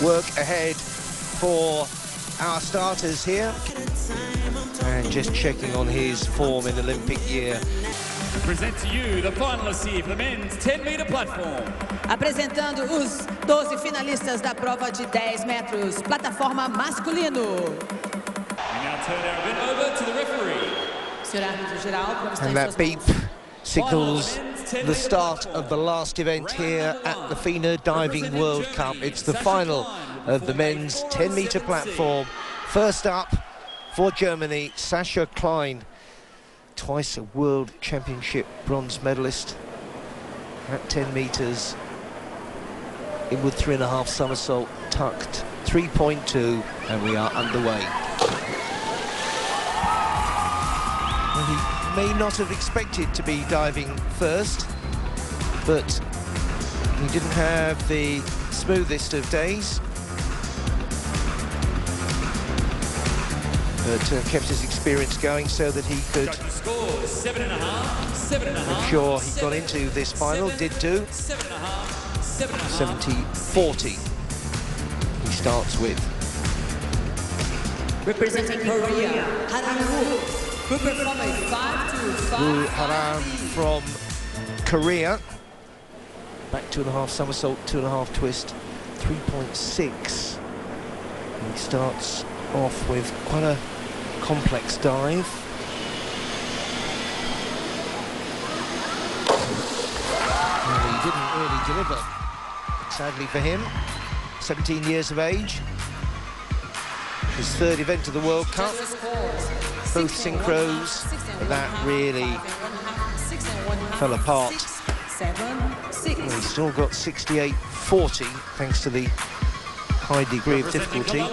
work ahead for our starters here. And just checking on his form in Olympic year. Present to you the finalists here for the men's 10-meter platform. Apresentando os 12 finalistas da prova de 10 metros, plataforma masculino. We now turn our event over to the referee. And that beep signals the start of the last event here at the FINA Diving World Cup. It's the final of the men's 10-meter platform. First up for Germany, Sascha Klein, twice a World Championship bronze medalist at 10 meters. Inward 3.5 somersault, tucked 3.2, and we are underway. Well, he may not have expected to be diving first, but he didn't have the smoothest of days. But kept his experience going so that he could ensure he got into this final. Did do 70-40 he starts with. Representing Korea, Woo Haram from Korea. Back 2.5 somersault, 2.5 twist, 3.6. He starts off with quite a complex dive. And he didn't really deliver, sadly for him. 17 years of age. His third event of the World Cup. Both synchros, but that really fell apart. Well, he's still got 68-40 thanks to the high degree of difficulty.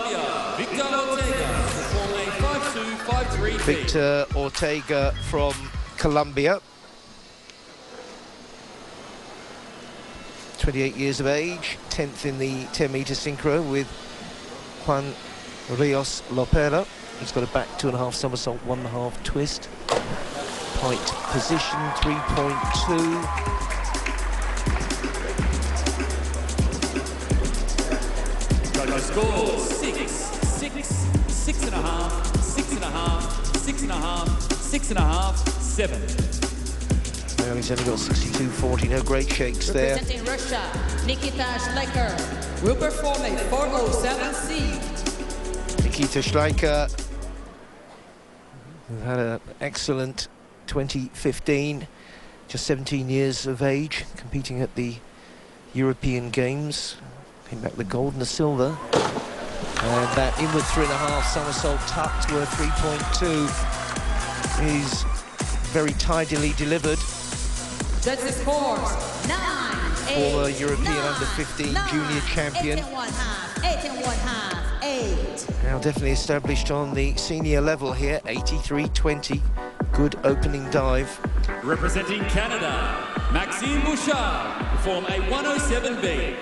Victor Ortega from Colombia. 28 years of age, 10th in the 10-meter synchro with Juan Rios Lopera. He's got a back 2.5 somersault, 1.5 twist. Point position, 3.2. Judges score 6, 6.5, 6.5, 6.5, 6.5, 7. Well, he's only got 62-40, no great shakes there. Representing Russia, Nikita Schleicher will perform a 407C. Nikita Schleicher had an excellent 2015, just 17 years of age, competing at the European Games. Came back the gold and the silver. And that inward 3.5 somersault tucked worth 3.2 is very tidily delivered. Judges scores 9, 8, Former European 9, under-15 9, junior champion. 8.5, 8. Now definitely established on the senior level here, 83.20. Good opening dive. Representing Canada, Maxime Bouchard, perform a 107B.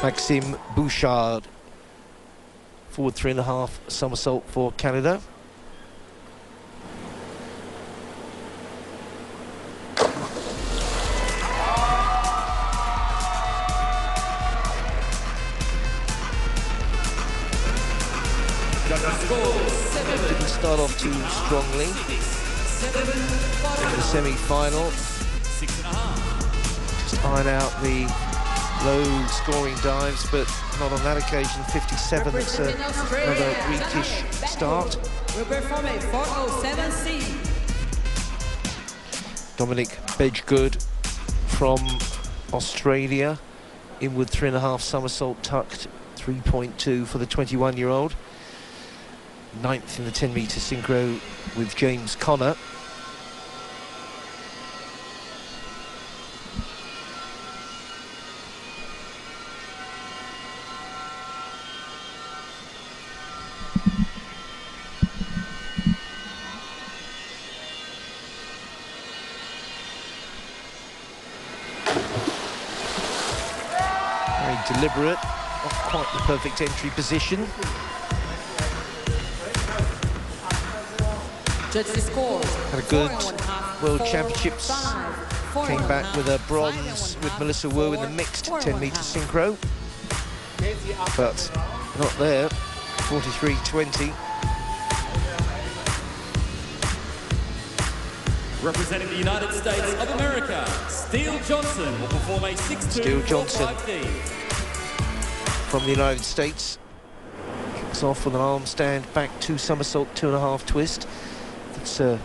Maxime Bouchard, forward 3.5 somersault for Canada. Didn't start off too strongly in the semi-final. Just iron out the low-scoring dives, but not on that occasion. 57, that's another weakish start. Will perform a 407C. Dominic Bedgood from Australia, inward 3.5 somersault tucked, 3.2 for the 21-year-old. 9th in the 10-meter synchro with James Connor. Very deliberate, not quite the perfect entry position. Had a good World Championships. Came back with a bronze with Melissa Wu in the mixed 10-meter synchro. but not there. 43.20. Representing the United States of America, Steele Johnson will perform a 6'2" Steele Johnson 450. from the United States kicks off with an arm stand back 2 somersault 2.5 twist. That's a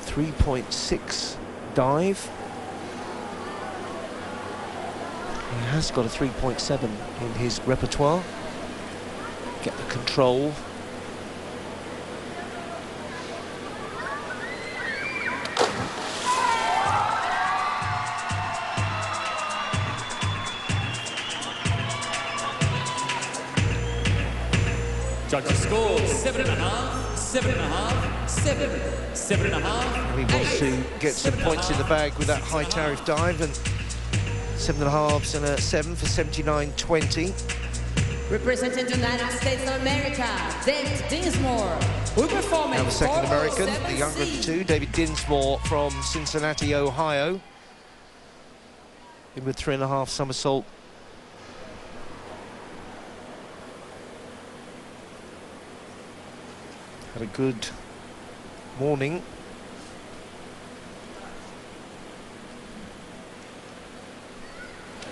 3.6 dive. He has got a 3.7 in his repertoire. Get the control. Judges score 7.5, 7.5, 7, 7.5. He wants to get some points in the bag with that high tariff dive, and 7.5s and a 7 for 79.20. Representing the United States of America, David Dinsmore, who performed Now the second American, the 407C. younger of the two, David Dinsmore from Cincinnati, Ohio. In with 3.5 somersault. Had a good morning.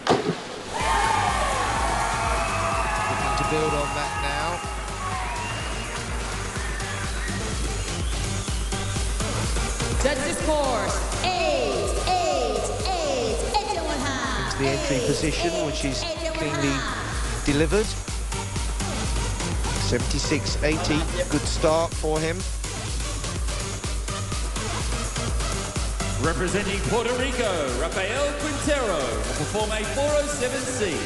Looking to build on that now. Judges scores 8, 81.5. Into the entry position, which is cleanly delivered. 76.80, good start for him. Representing Puerto Rico, Rafael Quintero will perform a 407C.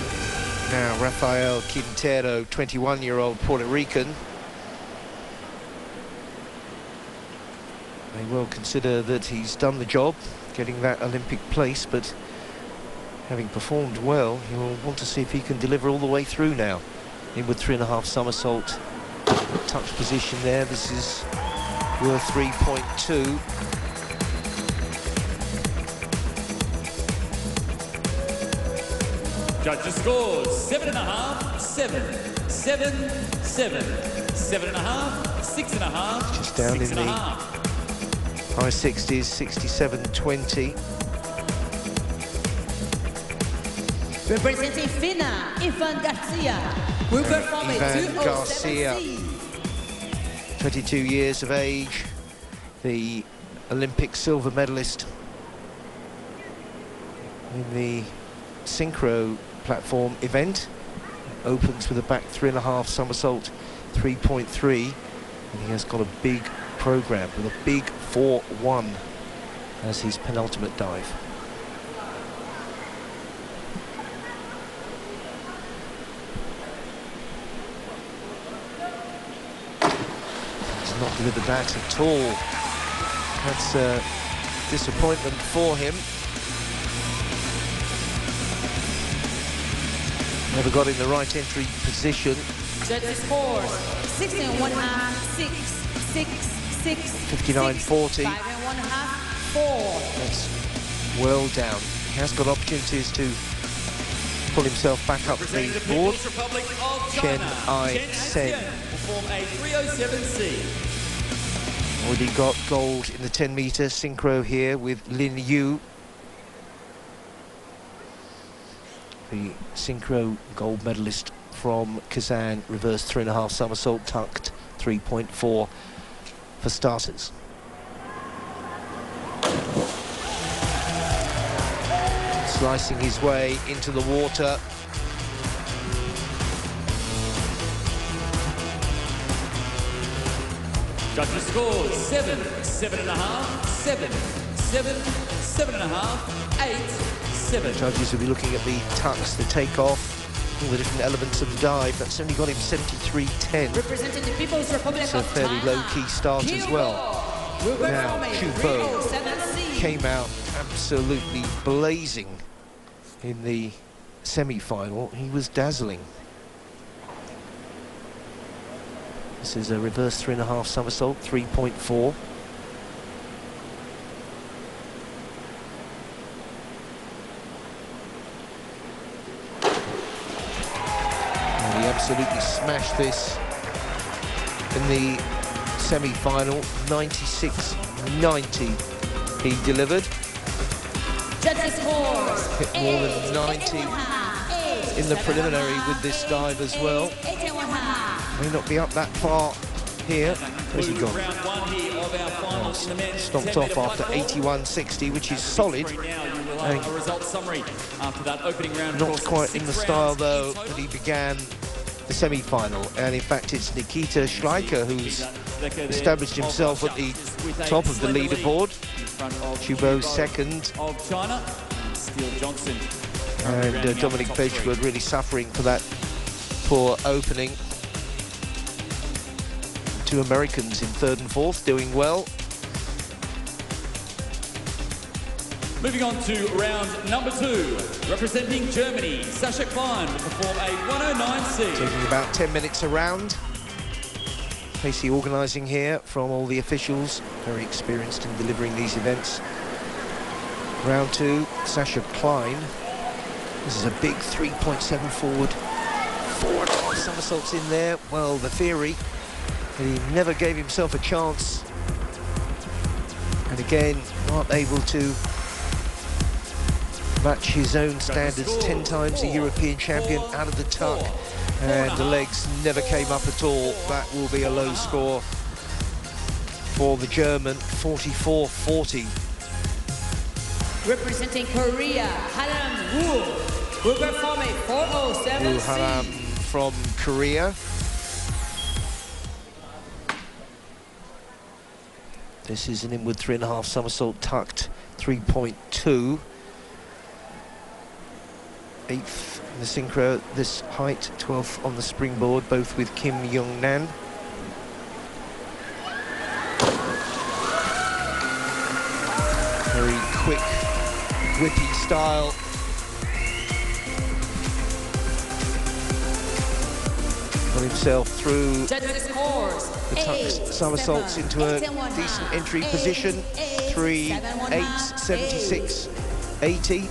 Now Rafael Quintero, 21-year-old Puerto Rican. They will consider that he's done the job, getting that Olympic place, but having performed well, he will want to see if he can deliver all the way through now. In with 3.5 somersault, touch position there. This is worth 3.2. Judges scores 7.5, 7, 7, 7, 7.5, 6.5, Just down in the 6.5. high 60s, 67.20. Representing FINA, Ivan Garcia, who performed Ivan a Garcia, 207C. 22 years of age, the Olympic silver medalist in the synchro platform event. Opens with a back 3.5 somersault, 3.3, and he has got a big program with a big 4-1 as his penultimate dive. Not delivered that at all. That's a disappointment for him. Never got in the right entry position. Judges scores 16.5, 6, 6, 6, 59.40. 5.5, 4. That's well down. He has got opportunities to pull himself back up the board. People's Republic of Chen China, Ai Chen Sen. Ai perform a 307C. Already got gold in the 10-metre synchro here with Lin Yu. The synchro gold medalist from Kazan, reverse 3.5 somersault, tucked 3.4 for starters. Slicing his way into the water. Judges scores 7, 7.5, 7, 7, 7.5, 8, 7. Judges will be looking at the tucks, the takeoff, all the different elements of the dive. That's only got him 73.10. Representing the People's Republic It's a of fairly China, low-key start as well. Now, Chubo came out absolutely blazing in the semi-final. He was dazzling. This is a reverse 3.5 somersault, 3.4. absolutely smashed this in the semi-final. 96.90 he delivered. Judges scores. Hit more than 90 in the preliminary with this dive as well. May not be up that far here. Where's he gone? Stomped off after 81.60, which is solid. Not quite in the style, though, that he began the semi-final. And in fact, it's Nikita Schleicher who's established himself at the top of the leaderboard. Chubo second. And Dominic Bedford really suffering for that poor opening. Two Americans in third and fourth doing well. Moving on to round number 2, representing Germany, Sascha Klein will perform a 109C. Taking about 10 minutes around. Pacey organising here from all the officials, very experienced in delivering these events. Round 2, Sascha Klein. This is a big 3.7 forward. 4.5 somersaults in there. Well, the theory, he never gave himself a chance. And again, not able to match his own standards. 10 times a European champion out of the tuck. And the legs never came up at all. That will be a low score for the German, 44.40. Representing Korea, Haram Woo will perform a 407C. Haram from Korea. This is an inward 3.5 somersault tucked 3.2. 8th in the synchro, this height, 12th on the springboard, both with Kim Young-nan. Very quick, whippy style. Got himself through the tucked somersaults into a decent entry position. 3.876.80.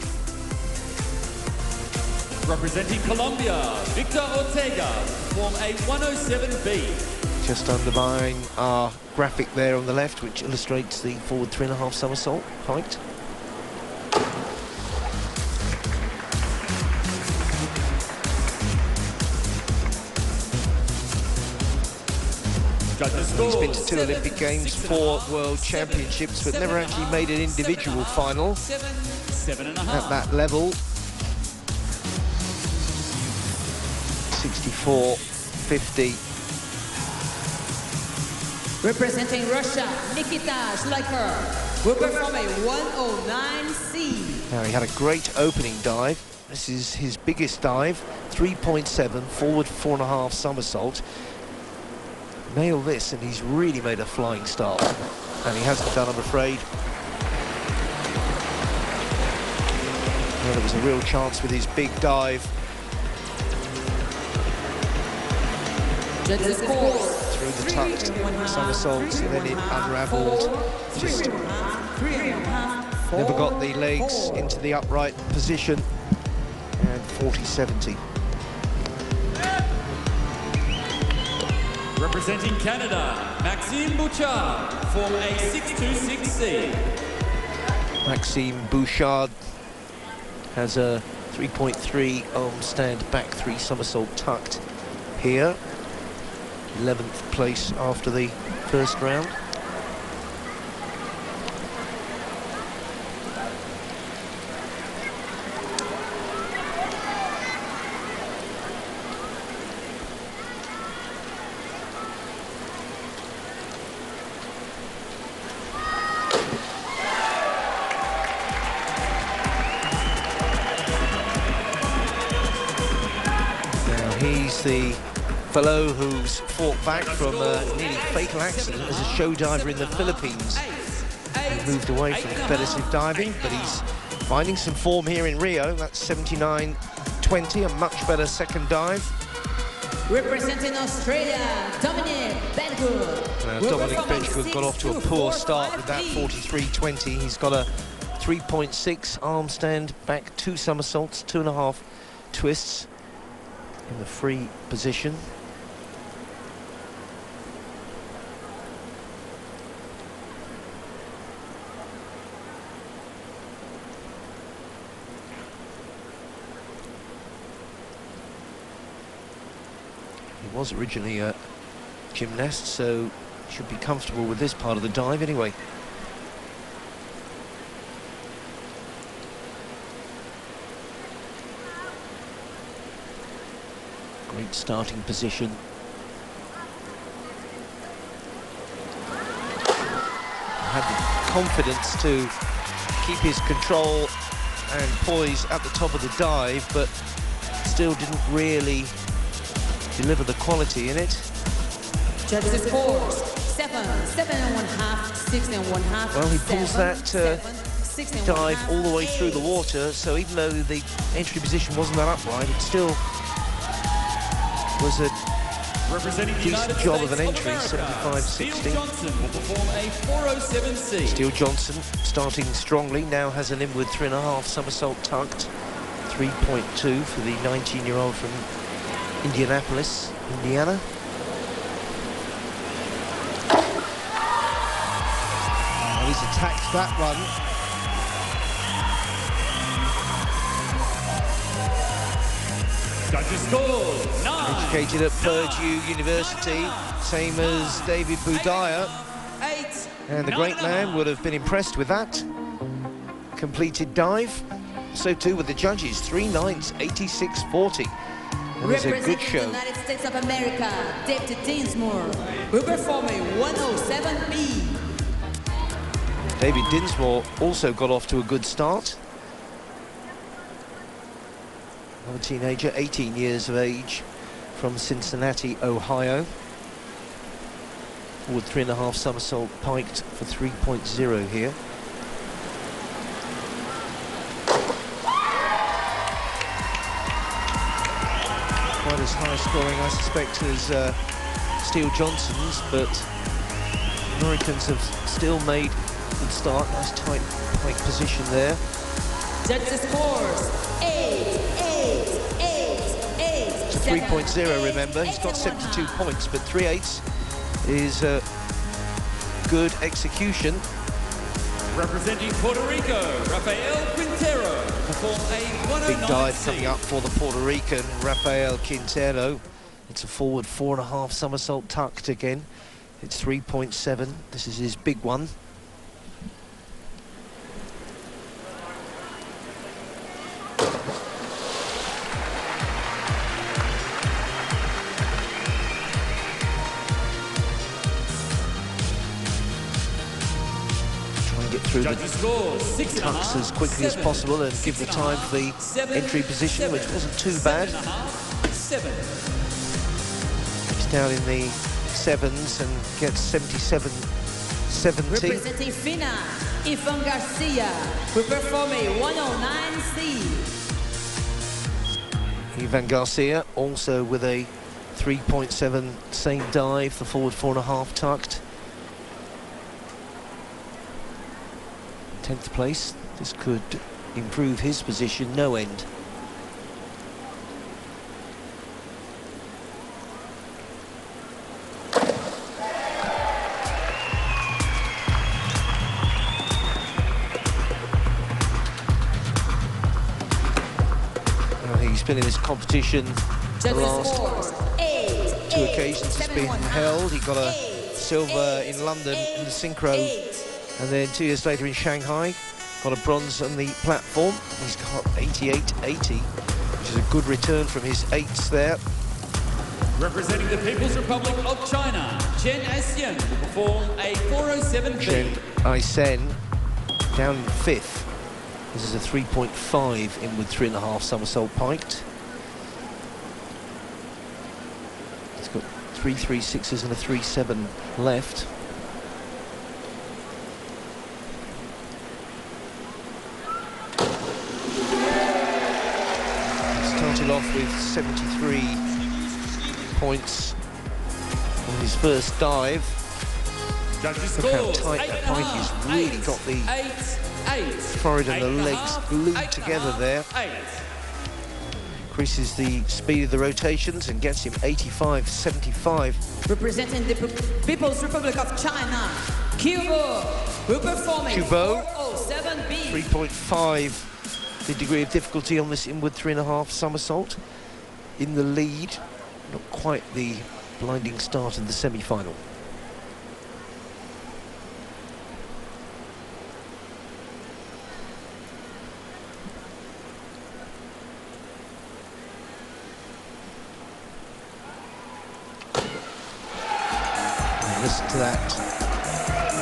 Representing Colombia, Victor Ortega, form a 107B. Just underlying our graphic there on the left, which illustrates the forward 3.5 somersault height. He's been to 2 Olympic Games, 4 World Championships, but never actually made an individual final at that level. 64.50. Representing Russia, Nikita Schleicher will perform a 109C. Now, he had a great opening dive. This is his biggest dive, 3.7, forward 4.5 somersault. Nail this, and he's really made a flying start. And he hasn't done, I'm afraid. Well, there was a real chance with his big dive. Through the tucked somersaults, and then it unravelled. Just never got the legs into the upright position. And 40.70. Representing Canada, Maxime Bouchard, form a 626C. Maxime Bouchard has a 3.3 arm stand back 3 somersault tucked here. 11th place after the first round. Now he's the fellow who's fought back from a nearly fatal accident as a show diver in the Philippines. He moved away from competitive diving, but he's finding some form here in Rio. That's 79.20, a much better second dive. Representing Australia, Dominic Bedgood. Dominic Bedgood got off to a poor start with that 43.20. He's got a 3.6 arm stand back 2 somersaults, 2.5 twists. in the free position. He was originally a gymnast, so should be comfortable with this part of the dive anyway. Great starting position. Had the confidence to keep his control and poise at the top of the dive, but still didn't really deliver the quality in it. Judges scores 7, 7.5, 6.5. Well, he pulls that 6.5. dive all the way through the water, so even though the entry position wasn't that upright, it still was a decent job of an entry. 75-60. Johnson will perform a 407C. Steele Johnson starting strongly, now has an inward 3.5 somersault tucked. 3.2 for the 19-year-old from Indianapolis, Indiana. Oh, he's attacked that one. Judges score 9. Educated at Purdue University, same as David Budaya. 8. And the great man would have been impressed with that completed dive. So too with the judges, 3 9s, 86-40. It was a good show. The United States of America, David Dinsmore, will perform a 107B. David Dinsmore also got off to a good start. Another teenager, 18 years of age, from Cincinnati, Ohio. Forward 3.5 somersault piked for 3.0 here. Quite as high scoring, I suspect, as Steele Johnson's, but Americans have still made a good start. Nice tight pike position there. Judges scores 8, 8, 8, 8. 3.0, remember, he's got 72 points, but 3/8 is good execution. Representing Puerto Rico, Rafael Quintero perform a 109C. Big dive coming up for the Puerto Rican, Rafael Quintero. It's a forward 4.5 somersault tucked again. It's 3.7. This is his big one. Through the tucks as quickly as possible and give the time for the entry position, which wasn't too bad. He's down in the 7s and gets 77-70. Representing FINA, Ivan Garcia will perform a 109C. Ivan Garcia also with a 3.7, same dive, the forward 4.5 tucked. 10th place. This could improve his position no end. Well, he's been in this competition the last 2 occasions it's been held. He got a silver in London in the synchro, and then 2 years later in Shanghai, got a bronze on the platform. He's got 88.80, which is a good return from his 8s there. Representing the People's Republic of China, Chen Aisian will perform a 407B. Chen Aisian down in 5th. This is a 3.5 inward 3.5 somersault piked. He's got 3 3.6s and a 3.7 left. Started off with 73 points on his first dive. Look how tight that pike is. Really got the forehead and the legs glued together there. Increases the speed of the rotations and gets him 85.75. Representing the People's Republic of China, Cubo will perform a 407B. 3.5 the degree of difficulty on this inward 3.5 somersault. In the lead, not quite the blinding start of the semi-final. Listen to that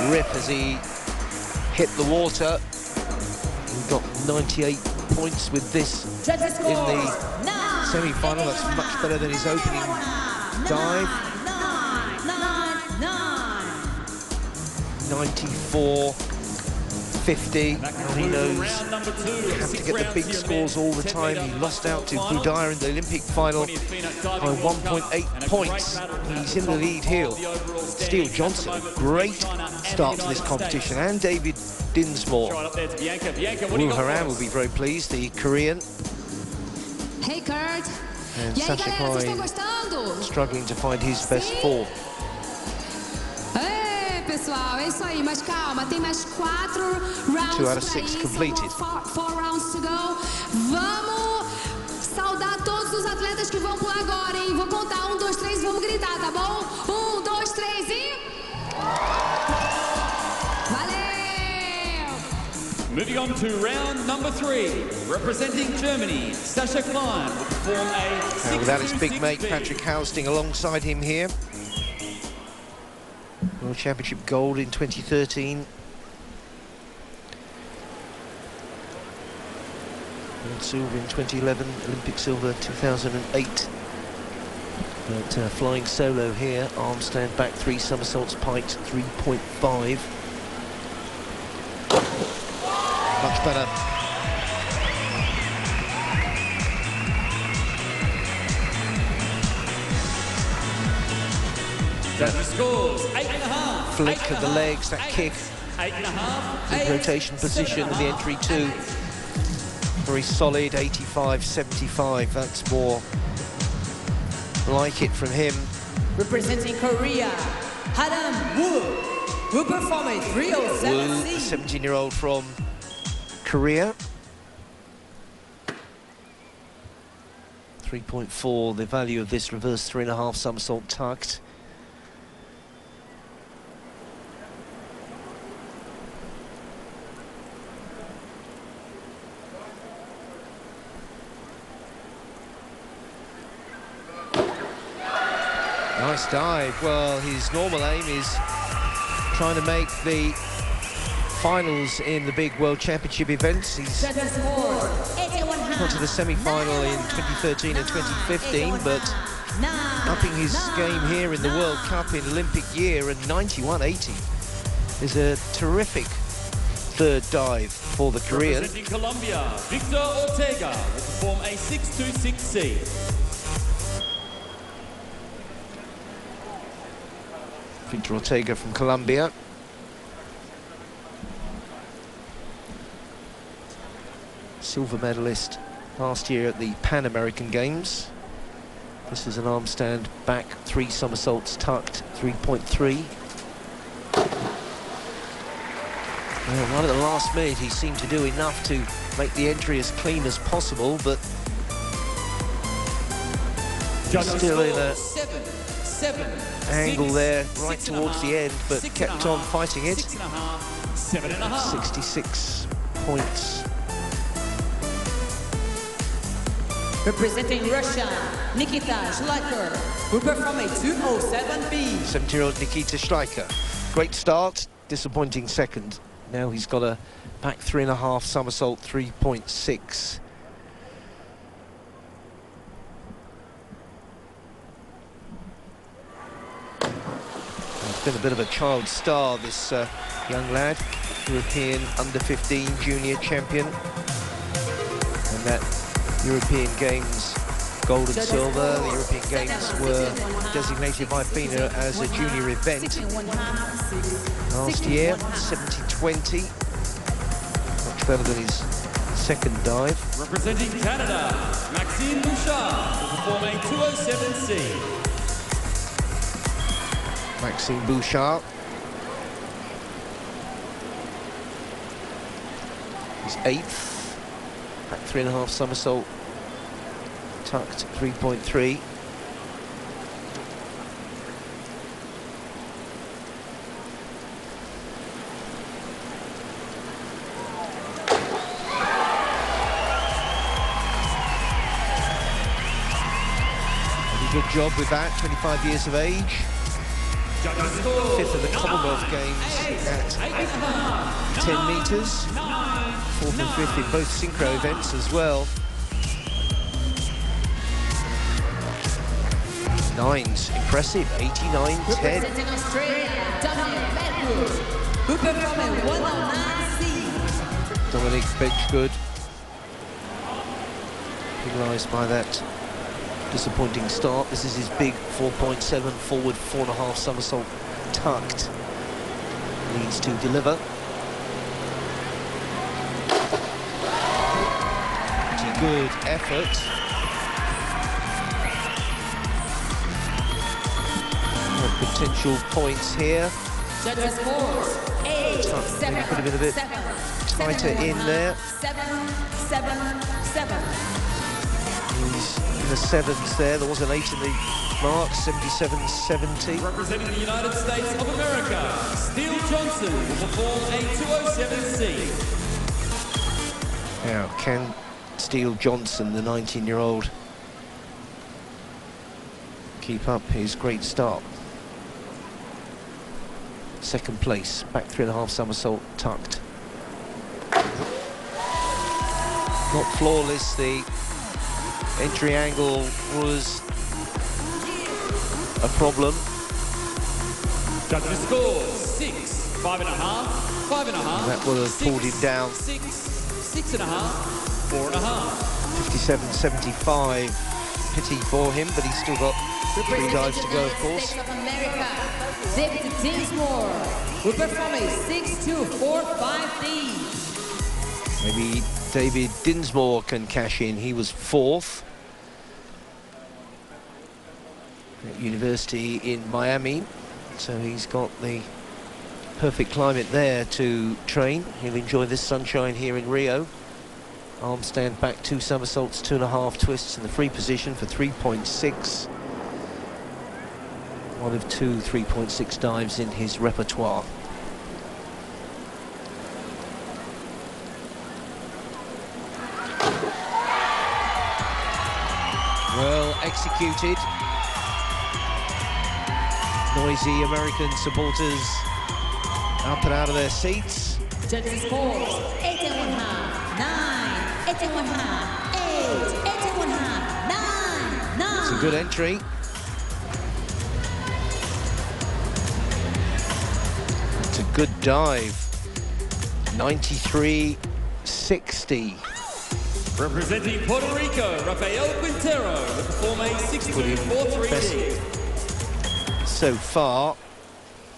rip as he hit the water. He got 98 points with this in the semi-final. That's much better than his opening dive. 94.50. And he knows you have to get the big scores all the time. He lost out to Budaya in the Olympic final by 1.8 points. He's in the lead here. Steele Johnson, great start to this competition, and David Dinsmore. Wu Haran will be very pleased, the Korean. Hey Kurt. And Sasha Klein struggling to find his best form. Pessoal, é isso aí, mas calma, tem mais 4 rounds. 2 out of 6 completed. 4 rounds to go. Vamos saudar todos os atletas que vão pular agora, hein? Vou contar 1, 2, 3, vamos gritar, tá bom? 1, 2, 3 e... Valeu! Moving on to round number 3, representing Germany, Sasha Klein will perform a 6-2-6-B. Without his big mate Patrick Housting alongside him here. World Championship gold in 2013. World silver in 2011, Olympic silver 2008. But flying solo here, arm stand back 3 somersaults, pikes 3.5. Much better. The scores 8.5. Flick of the legs, that kick. 8.5. Good rotation position in the entry too. Very solid, 85.75. That's more like it from him. Representing Korea, Haram Wu will perform a 307C. Wu, the 17-year-old from Korea. 3.4, the value of this reverse 3.5 somersault tucked. Nice dive. Well, his normal aim is trying to make the finals in the big World Championship events. He's got to the semi-final in 2013 and 2015, but upping his game here in the World Cup in Olympic year, and 91.80 is a terrific third dive for the Korean. Representing Colombia, Victor Ortega will perform a 6-2-6-C. Victor Ortega from Colombia. Silver medalist last year at the Pan American Games. This is an arm stand back, 3 somersaults tucked, 3.3. Well, right at the last minute, he seemed to do enough to make the entry as clean as possible, but still in a angle there right towards the end, but kept on fighting it. 66 points. Representing Russia, Nikita Schleicher will perform a 207B. 17-year-old Nikita Schleicher. Great start, disappointing second. Now he's got a back 3.5 somersault, 3.6. Been a bit of a child star, this young lad, European under-15 junior champion, and that European Games gold and silver. The European Games were designated by FINA as a junior event last year. 70-20, much better than his second dive. Representing Canada, Maxime Bouchard will perform a 207C. Maxime Bouchard. He's 8th. Back 3.5 somersault. Tucked 3.3. Good job with that, 25 years of age. 5th of the Commonwealth Games at 10 metres. 4th and 5th in both synchro events as well. 9's impressive, 89-10. Representing Australia, Dominic Bedgood penalised by that disappointing start. This is his big 4.7 forward, 4.5 somersault tucked. Needs to deliver. Pretty good effort. Potential points here. Judges scores 8, 7, could have been a bit tighter in there. 7, 7, 7. He's in the 7s there. There was an 8 in the mark, 77-70. Representing the United States of America, Steele Johnson will perform a 207C. Now, can Steele Johnson, the 19-year-old, keep up his great start? Second place, back 3.5 somersault tucked. Not flawless, the entry angle was a problem. Judges score 6, 5.5, 5.5. And that would have pulled him down. 6, 6.5, 4.5. 57.75. Pity for him, but he's still got 3 dives to go, of course. David Dinsmore will perform a 6.245D. Maybe David Dinsmore can cash in. He was 4th at university in Miami, so he's got the perfect climate there to train. He'll enjoy this sunshine here in Rio. Arm stand back, 2 somersaults, 2.5 twists in the free position for 3.6. One of 2 3.6 dives in his repertoire. Well executed. Noisy American supporters up and out of their seats. Judges scores 8.5, 9, 8.5, 8, 8.5, 9, 9. It's a good entry. It's a good dive. 93.60. Representing Puerto Rico, Rafael Quintero will perform a 6.43D. So far,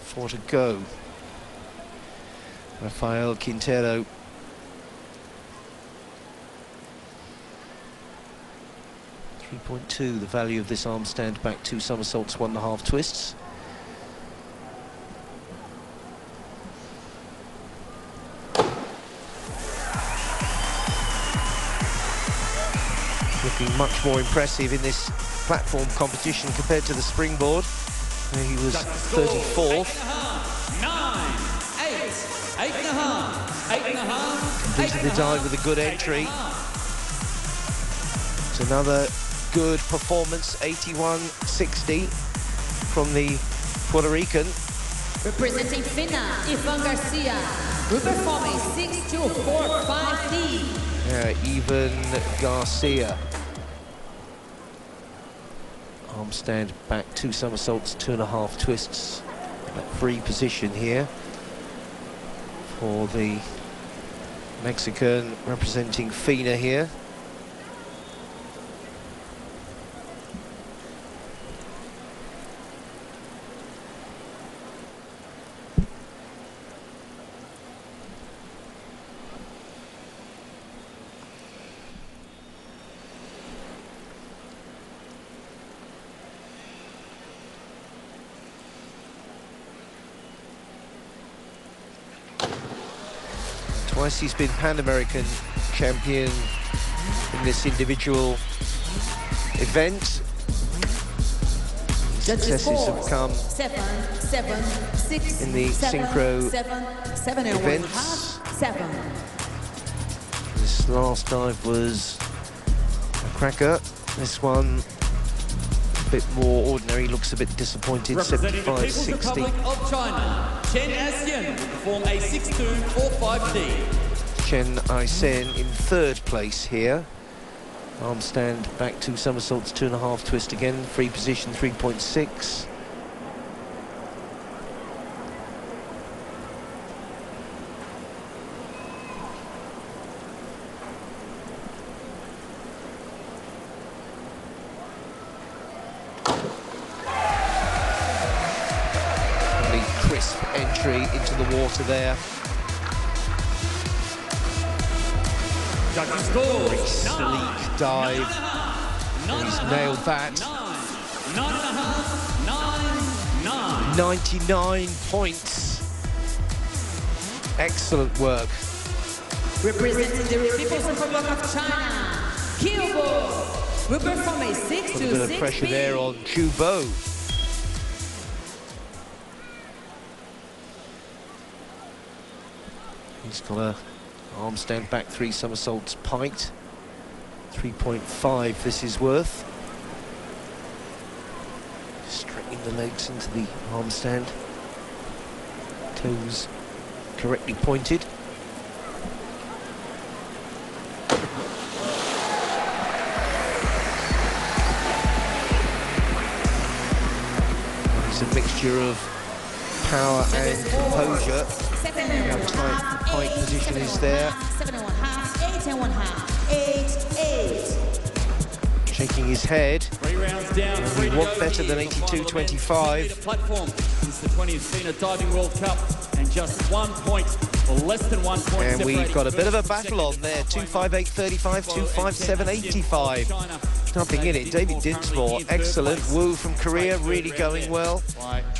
4 to go. Rafael Quintero. .2, the value of this arm stand back, 2 somersaults, 1.5 twists. Looking much more impressive in this platform competition compared to the springboard, where he was 34th. 9, 8, 8.5, 8.5. Completed the dive with a good entry. It's another good performance, 81.60 from the Puerto Rican. Representing Fina, Ivan Garcia will perform a 6.245D. Ivan Garcia. Arm stand back, 2 somersaults, 2.5 twists. That free position here for the Mexican representing FINA here. Twice he's been Pan American champion in this individual event. Successes have come in the synchro events. This last dive was a cracker. This one a bit more ordinary, looks a bit disappointed. 75-60. of China, Chen Asian will perform a 6.245T. Chen Aisen in third place here. Arm stand, back 2 somersaults, 2.5 twist again. Free position 3.6. Really crisp entry into the water there. Very sleek dive. And he's nailed that. 99 points. Excellent work. Representing the People's Republic of China, Cubo will perform a 6.26. Put a bit of pressure there on Cubo. He's got a arm stand back 3 somersaults piked. 3.5 this is worth. Straightening the legs into the arm stand. Toes correctly pointed. It's a mixture of power and composure. How tight the pike position is there. 8.5. Shaking his head. 3 rounds down. We want better than 82.25. Platform since the 20th FINA Diving World Cup, and just 1 point, or less than 1 point. And we've got a bit of a battle on there. 258.35, 257.85. Nothing in it. David Dinsmore, excellent. Wu from Korea, really going well.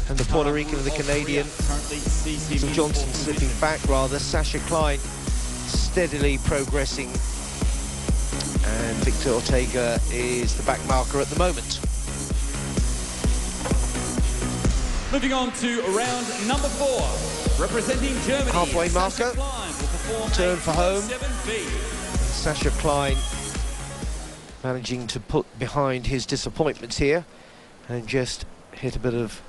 And the Puerto Rican and the Canadian. St. Johnson slipping back rather. Sasha Klein steadily progressing. And Victor Ortega is the back marker at the moment. Moving on to round number 4. Representing Germany, Halfway marker. Turn for home. Sasha Klein managing to put behind his disappointments here and just hit a bit of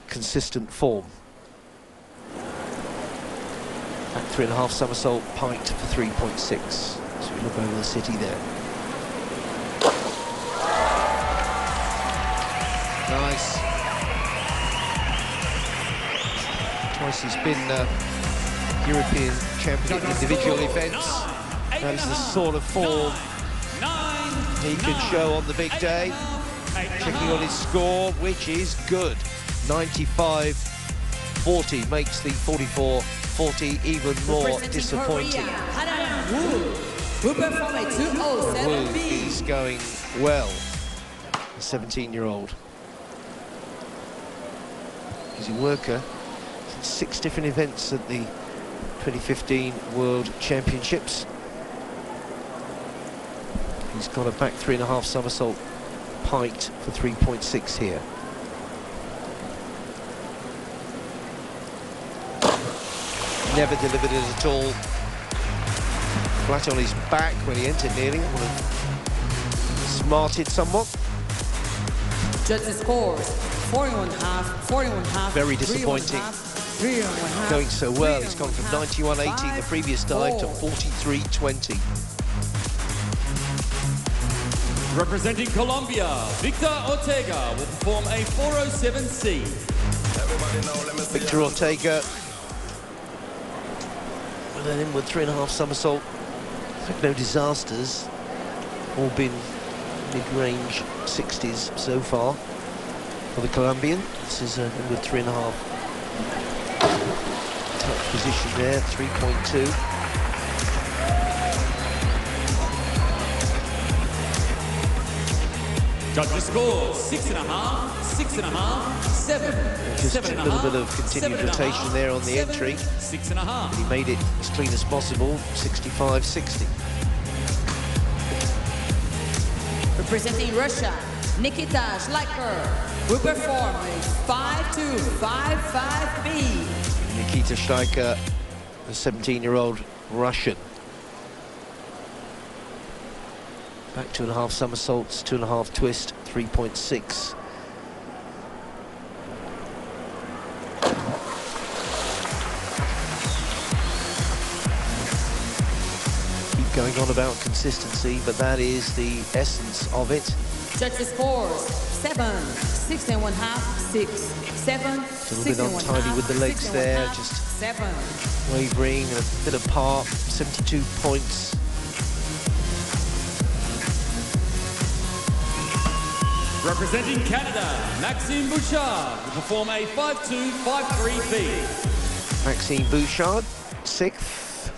consistent form. Back 3.5 somersault piked for 3.6. So we look over the city there. Nice. Twice he's been European champion in individual events. That is the sort of form he could show on the big day. Checking on his score, which is good. 95.40 makes the 44.40 even more disappointing. Wu is going well. The 17-year-old. He's a worker. 6 different events at the 2015 World Championships. He's got a back 3.5 somersault piked for 3.6 here. Never delivered it at all. Flat on his back when he entered nearly. Would have smarted somewhat. Judges scores 41.5, 41.5. Very disappointing. 3.5. Going so well. He's gone from 91.80 the previous dive to 43.20. Representing Colombia, Victor Ortega will perform a 407C. Victor Ortega with an inward 3.5 somersault. No disasters. All been mid-range 60s so far for the Colombian. This is an inward 3.5. Touch position there, 3.2. Judges score 6.5, 6.5, 7. Just a little bit of continued rotation there on the entry. 6.5. He made it as clean as possible, 65-60. Representing Russia, Nikita Schleicher will perform a 5-2-5-5B. Nikita Schleicher, a 17-year-old Russian. Back 2.5 somersaults, 2.5 twist, 3.6. Keep going on about consistency, but that is the essence of it. Judges scores 7, 6.5, 6, 7, A little bit untidy with the legs there, just 7. wavering and a bit apart, 72 points. Representing Canada, Maxime Bouchard will perform a 5-2-5-3B. Maxime Bouchard, 6th.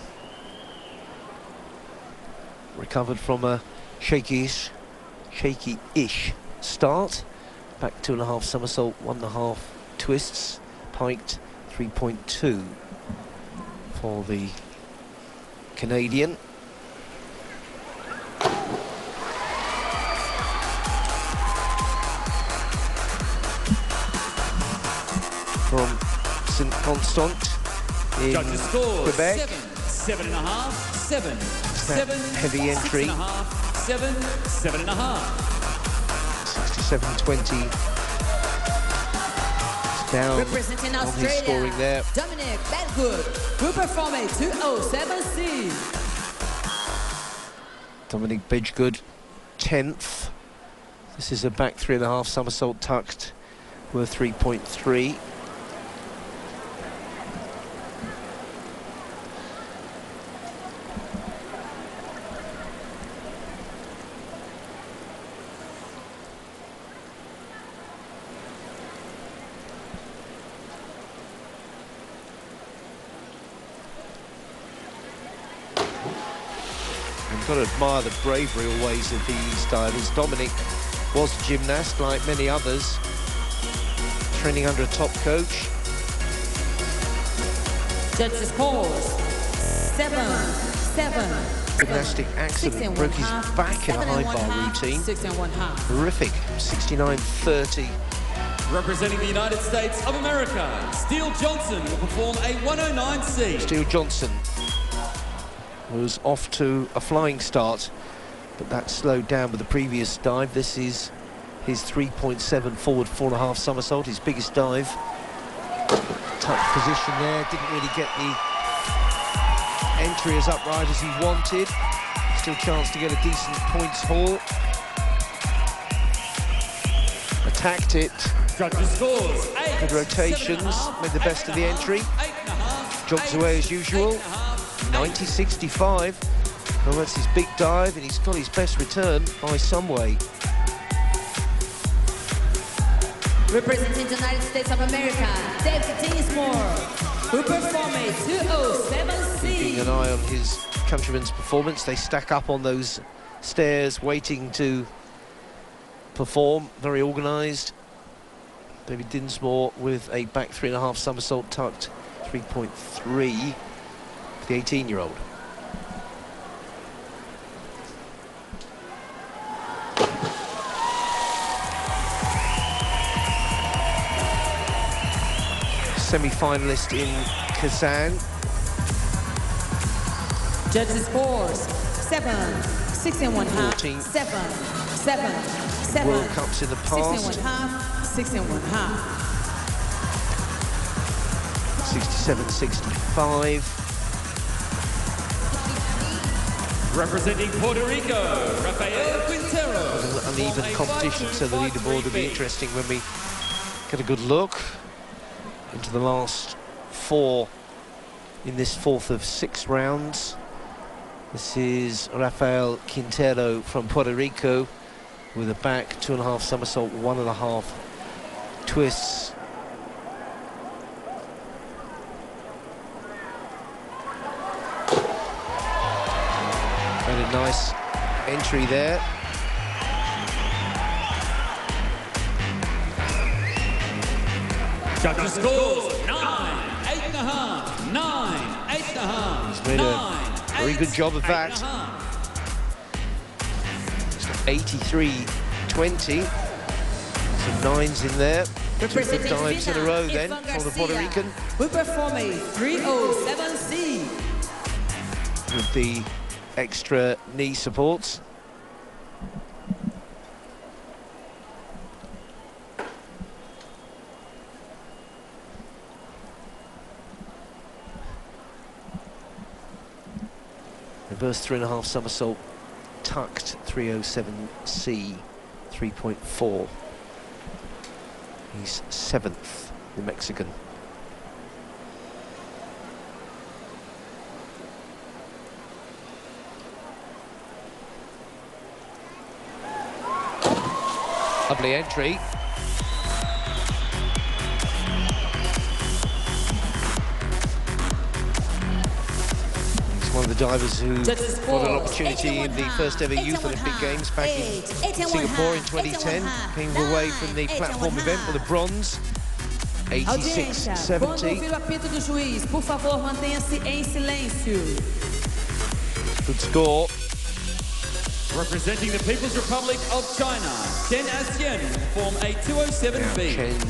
Recovered from a shaky-ish start. Back 2.5 somersault, 1.5 twists, piked 3.2 for the Canadian. From St. Constant in Quebec. 7.5, 7, 7, heavy entry. 7, 7.5. 67-20. Down Representing on his Australia, scoring there. Dominic Bedgood will perform a 207C. Dominic Bedgood, 10th. This is a back 3.5 somersault tucked, worth 3.3. You've got to admire the bravery always of these divers. Dominic was a gymnast like many others, training under a top coach. Judges scores 7, 7. Gymnastic accident, broke his back in a high bar routine. 6.5. Horrific, 69-30. Representing the United States of America, Steele Johnson will perform a 109C. Steele Johnson was off to a flying start, but that slowed down with the previous dive. This is his 3.7 forward 4.5 somersault, his biggest dive. Tough position there, didn't really get the entry as upright as he wanted. Still chance to get a decent points haul. Attacked it. Judges scores 8. Good rotations, made the best of the entry. Jogs away as usual. 90-65. Well, that's his big dive, and he's got his best return by some way. Representing the United States of America, David Dinsmore, who perform a 207C. Keeping an eye on his countrymen's performance. They stack up on those stairs, waiting to perform. Very organised. David Dinsmore with a back 3.5 somersault tucked, 3.3. The 18-year-old. Semi-finalist in Kazan. Judges scores 7, 6.5, 7, 7, 7. World Cups in the past. 6.5. 67-65. Representing Puerto Rico, Rafael Quintero. An uneven competition, so the leaderboard will be interesting when we get a good look into the last 4 in this 4th of 6 rounds. This is Rafael Quintero from Puerto Rico with a back 2.5 somersault, 1.5 twists. Nice entry there. Judges scores 9, 8.5, 9, 8.5. He's made a very good job of that. 83-20. Some nines in there. Two good dives in a row then for the Puerto Rican. We perform a 307C. With the extra knee supports. Reverse 3.5 somersault, tucked 307C, 3.4. He's 7th, the Mexican. Lovely entry. He's one of the divers who got an opportunity in the first ever Youth Olympic Games back in Singapore in 2010. Came away from the platform event with a bronze. 86-70. Good score. Representing the People's Republic of China, Chen Asian form a 207B. Chen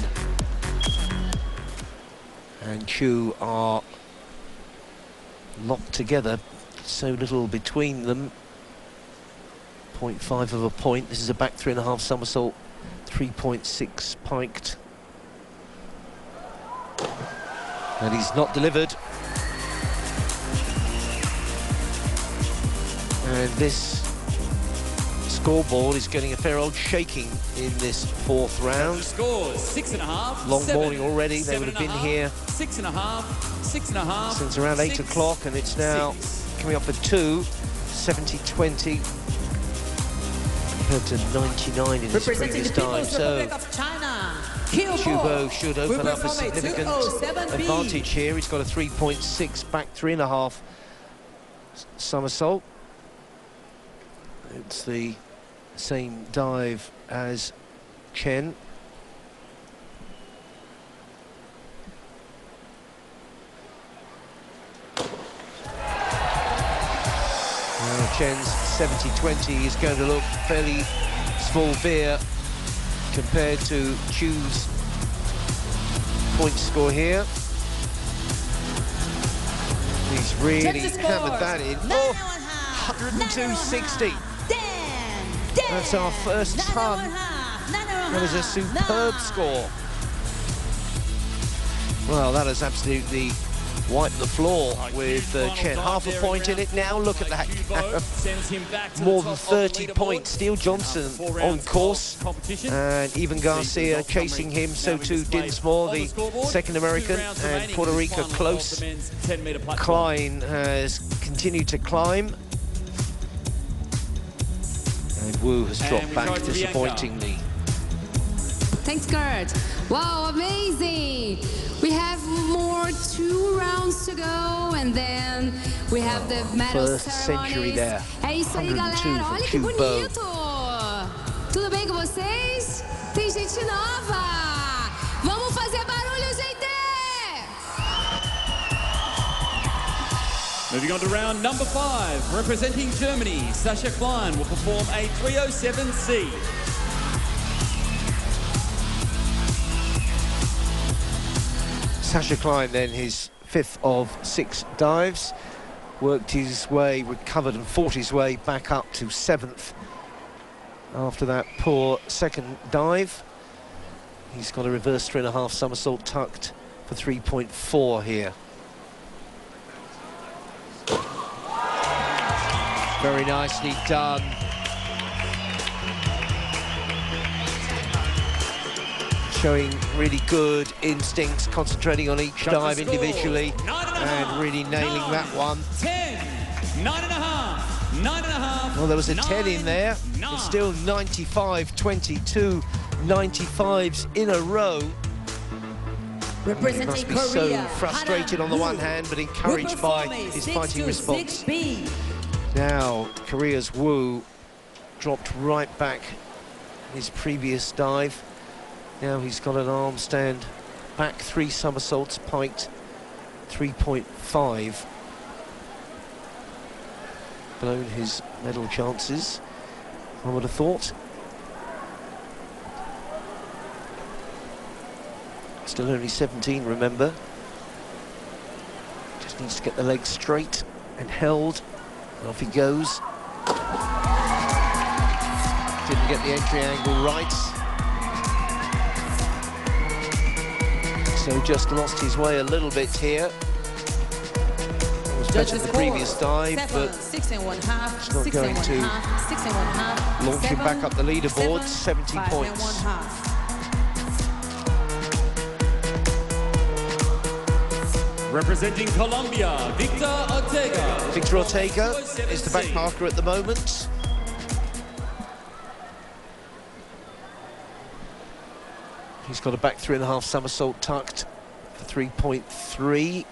and Chu are locked together, so little between them. 0.5 of a point. This is a back 3.5 somersault, 3.6 piked. And he's not delivered. And this scoreboard is getting a fair old shaking in this fourth round. Scores 6.5. Long 7, morning already. They would have been here 6.5, 6.5 since around 8 o'clock, and it's now coming up at 2. 70-20 compared to 99 in his previous time. So Chubo should open up a significant advantage here. He's got a 3.6 back 3.5 somersault. It's the same dive as Chen. Now Chen's 70-20 is going to look fairly small beer compared to Chu's point score here. He's really hammered that in. Oh, 102.60. That's our first ton. That was a superb score. Well, that has absolutely wiped the floor with Chen. Half a point in it now. Look at that. More than 30 points. Steele Johnson on course. And even Garcia chasing him. So too Dinsmore, the second American. And Puerto Rico close. Klein has continued to climb. And Wu has dropped back disappointingly. Thanks, Kurt. Wow, amazing. We have more 2 rounds to go, and then we have the medal first century there. É isso aí, galera. Olha que bonito. Tudo bem com vocês? Tem gente nova. Vamos fazer barulho, gente! Moving on to round number 5, representing Germany, Sascha Klein will perform a 307C. Sascha Klein then, his 5th of 6 dives, worked his way, recovered and fought his way back up to 7th after that poor second dive. He's got a reverse 3.5 somersault tucked for 3.4 here. Very nicely done. Showing really good instincts, concentrating on each dive individually and really nailing that one. 10, 9.5, 9.5. Well, there was a 10 in there. It's still 95-22, 95s in a row. Representing Must be Korea, so frustrated on the one hand, but encouraged by his fighting response. Now, Korea's Wu dropped right back his previous dive. Now he's got an arm stand back 3 somersaults, piked 3.5. Blown his medal chances, I would have thought. Still only 17, remember. Just needs to get the legs straight and held. And off he goes. Didn't get the entry angle right. So just lost his way a little bit here. Was better than the previous dive, but it's not going to launch him back up the leaderboard. 70 points. Representing Colombia, Victor Ortega. Victor Ortega is the backmarker at the moment. He's got a back 3.5 somersault tucked for 3.3.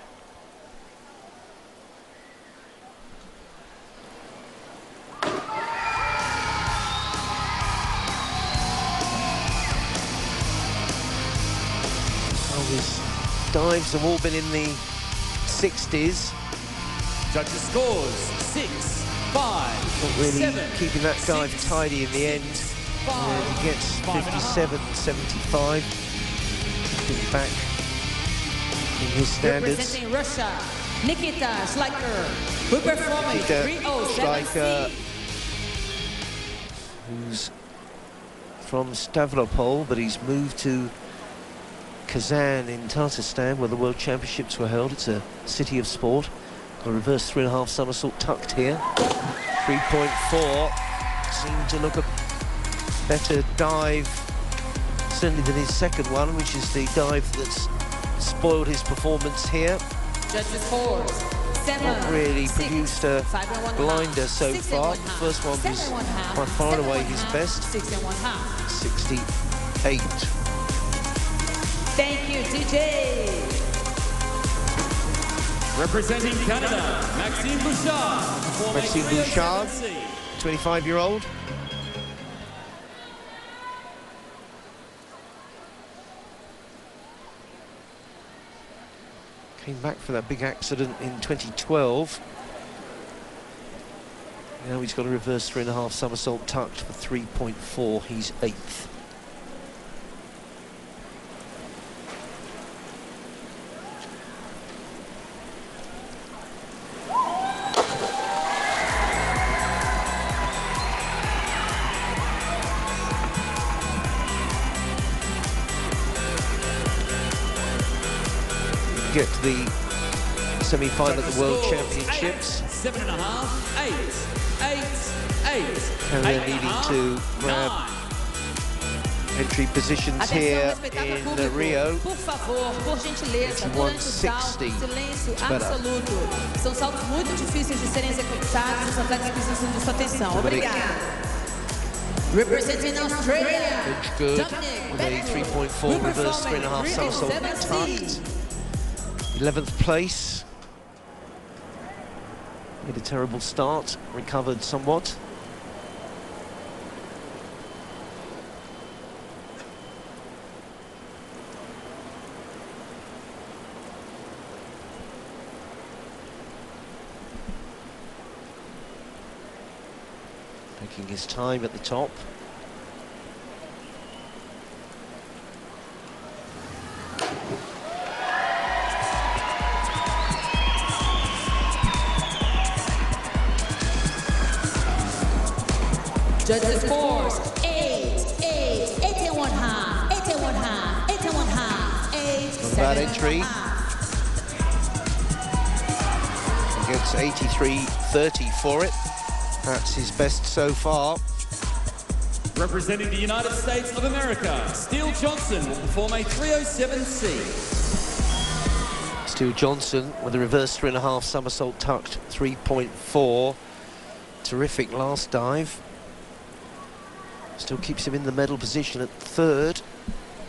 Well, his dives have all been in the 60s. Judges scores 6, 5, Not really 7, keeping that dive 6, tidy in the end. 5, He gets 57, 75. Keeping back in his standards. Representing Russia, Nikita Schleicher, who performed Schleicher, 307C. who's from Stavropol, but he's moved to Kazan in Tatarstan, where the World Championships were held. It's a city of sport. Got a reverse 3.5 somersault tucked here. 3.4 seemed to look a better dive, certainly than his second one, which is the dive that's spoiled his performance here. Judges scores 7, Not really 6, produced a 5 blinder so 6 far. 1/2, The first one was 7 1/2, by far and 7 away his 1/2, best. 6 1/2. 68. Thank you, TJ. Representing Canada, Maxime Bouchard. Maxime Bouchard, 25-year-old. Came back from that big accident in 2012. Now he's got a reverse 3.5 somersault tucked for 3.4. He's 8th. Get to the semi-final at the World Championships. 7.5, 8, 8, 8. Canada needing to grab entry positions here in Rio. Por favor, por gentileza, durante o salto, silêncio absoluto. São saltos muito difíceis de serem executados, os atletas precisam de sua atenção. Obrigada. Representing Australia, Bench good with a 3.4 reverse 3.5 somersault tucked. 11th place. Made a terrible start, recovered somewhat. Taking his time at the top. Judges scores 8, 8, 8 and 1/2, 8 and 1/2, 8 and 1/2, 8, Not a bad entry. He gets 83.30 for it. That's his best so far. Representing the United States of America, Steele Johnson will perform a 307C. Steele Johnson with a reverse 3.5 somersault tucked 3.4. Terrific last dive. Still keeps him in the medal position at 3rd.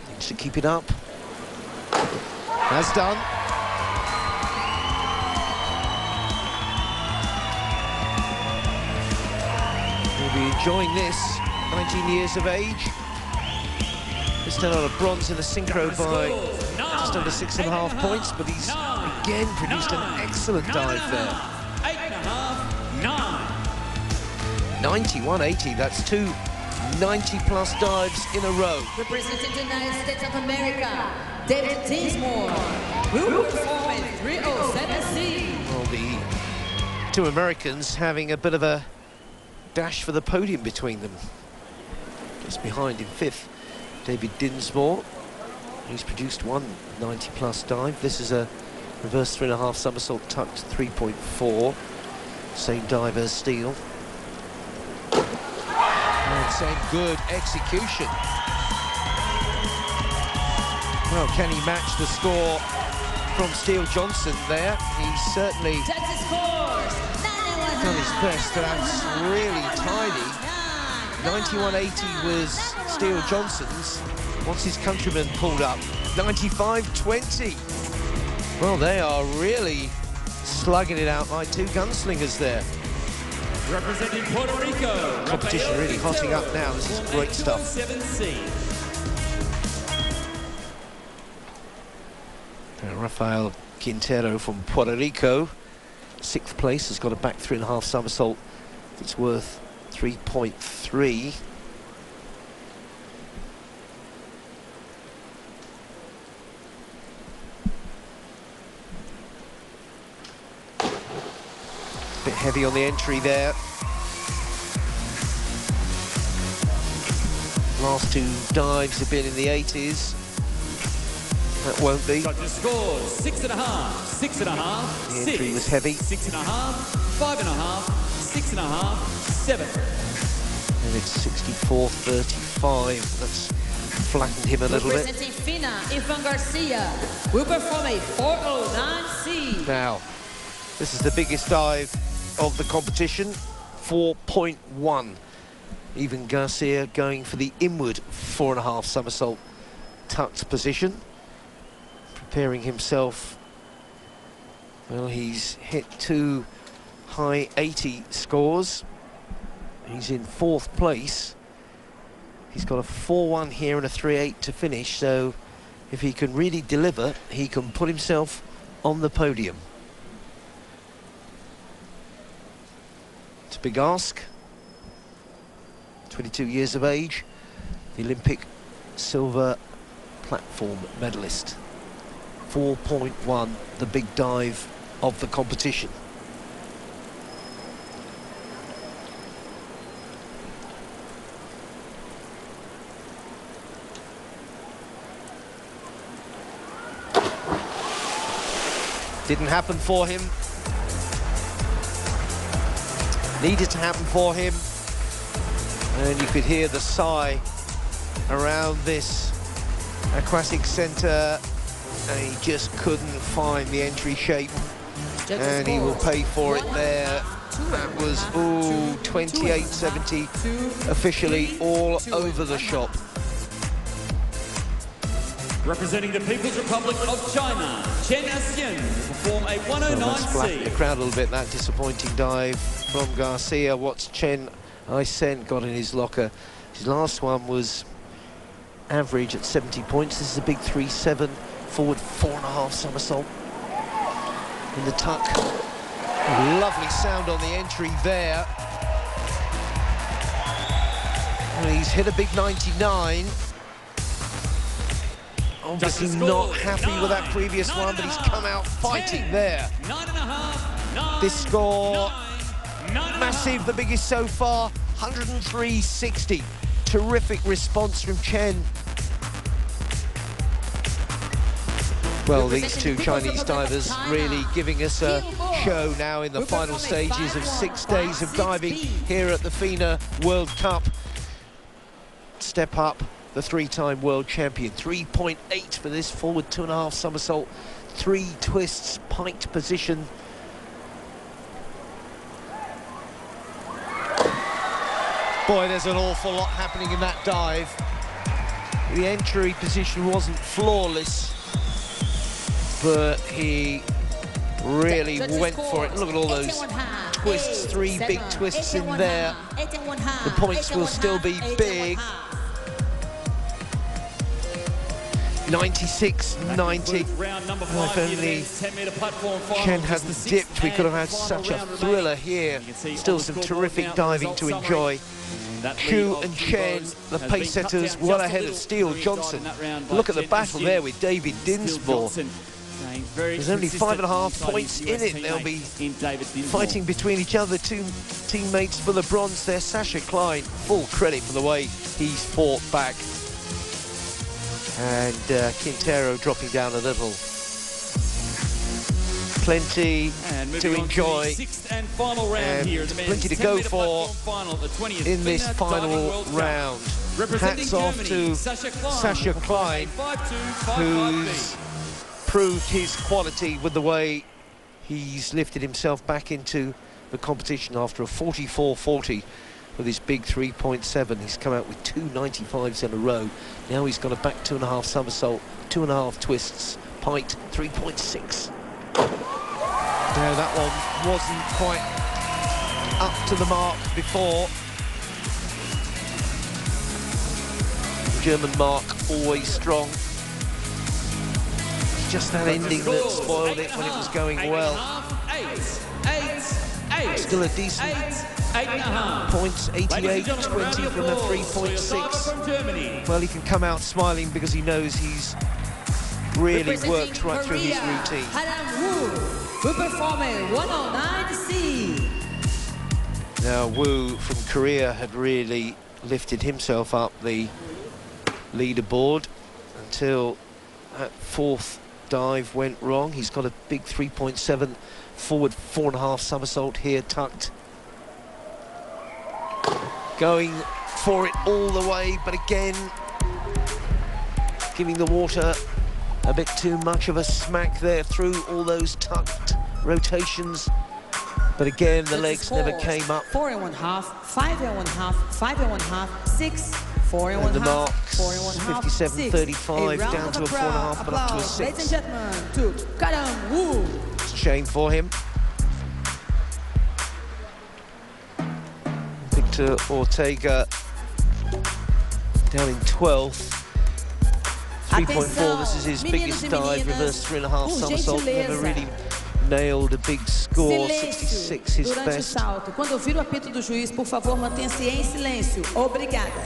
Needs to keep it up. Has done. He'll be enjoying this, 19 years of age. This done on a bronze in the synchro by just under 6.5 points, but he's again produced an excellent dive there. 8.5, 9. 91.80, that's two 90-plus dives in a row. Representing the United States of America, David Dinsmore. Will perform in 307C. Well, the two Americans having a bit of a dash for the podium between them. Just behind in fifth, David Dinsmore. He's produced one 90-plus dive. This is a reverse 3.5 somersault tucked 3.4. Same dive as Steele. And same good execution. Well, can he match the score from Steele Johnson there? He's certainly done his best. That's really tidy. 91.80 was Steele Johnson's. Once his countryman pulled up, 95.20. Well, they are really slugging it out like two gunslingers there. Representing Puerto Rico. Competition really hotting up now. This is great stuff. 207C. Rafael Quintero from Puerto Rico, 6th place, has got a back 3.5 somersault. It's worth 3.3. Bit heavy on the entry there. Last two dives have been in the 80s. That won't be. Got your scores: 6.5, 6.5, The entry was heavy. 6.5, 5.5, 6.5, 7. And it's 64.35. That's flattened him a little bit. Representing FINA, Ivan Garcia will perform a 409C. Now, this is the biggest dive of the competition, 4.1. Ivan Garcia going for the inward 4.5 somersault tucked position. Preparing himself. Well, he's hit two high 80 scores. He's in 4th place. He's got a 4.1 here and a 3.8 to finish, so if he can really deliver, he can put himself on the podium. It's a big ask. 22 years of age, the Olympic silver platform medalist. 4.1, the big dive of the competition. Didn't happen for him. Needed to happen for him. And you could hear the sigh around this aquatic centre. And he just couldn't find the entry shape. And he will pay for it there. That was, ooh, 28.70 officially all over the shop. Representing the People's Republic of China, Chen Asian will perform a Well, let's flatten 109C. the crowd a little bit, that disappointing dive from Garcia. What's Chen Asian got in his locker? His last one was average at 70 points. This is a big 3.7, forward 4.5 somersault in the tuck. Lovely sound on the entry there. And he's hit a big 99. Obviously not happy with that previous one, but he's come out fighting there. 9.5, This score, massive, the biggest so far, 103.60. Terrific response from Chen. Well, these two Chinese divers really giving us a show now in the final stages of 6 days of diving here at the FINA World Cup. Step up, the 3-time world champion. 3.8 for this forward 2.5 somersault, 3 twists, piked position. Boy, there's an awful lot happening in that dive. The entry position wasn't flawless, but he really went for it. Look at all those twists, 3 big twists in there. The points will still be big. 96-90. Round number If 5 only here, 10-metre platform final. Chen hadn't dipped, we could have had such a thriller here. Still some terrific diving to enjoy. Xu and Chen, the pace setters, well ahead of Steele Johnson. Look at the battle there with David Dinsmore. There's only 5.5 points in it. They'll be fighting between each other. Two teammates for the bronze there. Sasha Klein, full credit for the way he's fought back. And Quintero dropping down a little. Plenty to enjoy And final round here, plenty to go for in this final round. Hats off to Sasha Klein, who's proved his quality with the way he's lifted himself back into the competition after a 44.40 with his big 3.7. He's come out with 2 95s in a row. Now he's got a back 2.5 somersault, 2.5 twists, pike 3.6. No, that one wasn't quite up to the mark before. German mark always strong. It's just that ending that spoiled it when it was going well. Still a decent points, 88-20 from a 3.6. Well, he can come out smiling because he knows he's really worked right through his routine. Wu performer 109C. Now Wu from Korea had really lifted himself up the leaderboard until that fourth dive went wrong. He's got a big 3.7 forward 4.5 somersault here tucked. Going for it all the way, but again giving the water a bit too much of a smack there through all those tucked rotations. But again, the legs never came up. 4 and 1/2, 5 and 1/2, 5 and 1/2, 6, 4 and 1/2, and the marks, 4 and 1/2, 57.35 down to a 4.5, but up to a 6. Ladies and gentlemen, to Karan Wu. It's a shame for him. Victor Ortega down in 12th. 3.4, this is his biggest dive, reverse 3.5 somersault, never really nailed a big score, 66 his Durante o best. salto. Quando ouvir o apito do juiz, por favor, mantenha-se em silêncio. Obrigada.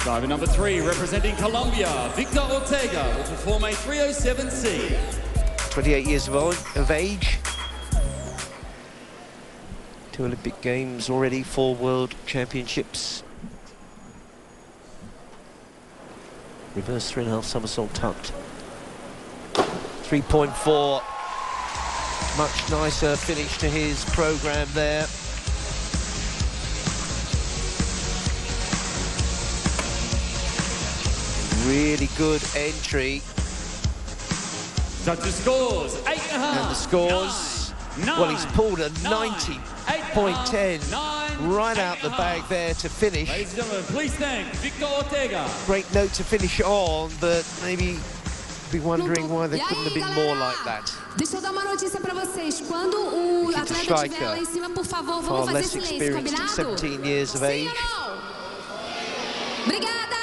Diver number 3, representing Colombia, Victor Ortega will perform a 307C. 28 years of age. 2 Olympic Games already, 4 World Championships. Reverse 3.5 somersault tucked. 3.4. Much nicer finish to his program there. Really good entry. Judges scores 8.5. And the scores, well, he's pulled a 90.10 right out the bag there to finish. Ladies and gentlemen, please thank Victor Ortega. Great note to finish on, but maybe be wondering why they couldn't have been more like that. Deixa eu dar uma notícia para vocês. Quando o atleta estiver lá em cima, por favor, vamos fazer silêncio, experienced at combinado? 17 years of age. Obrigada!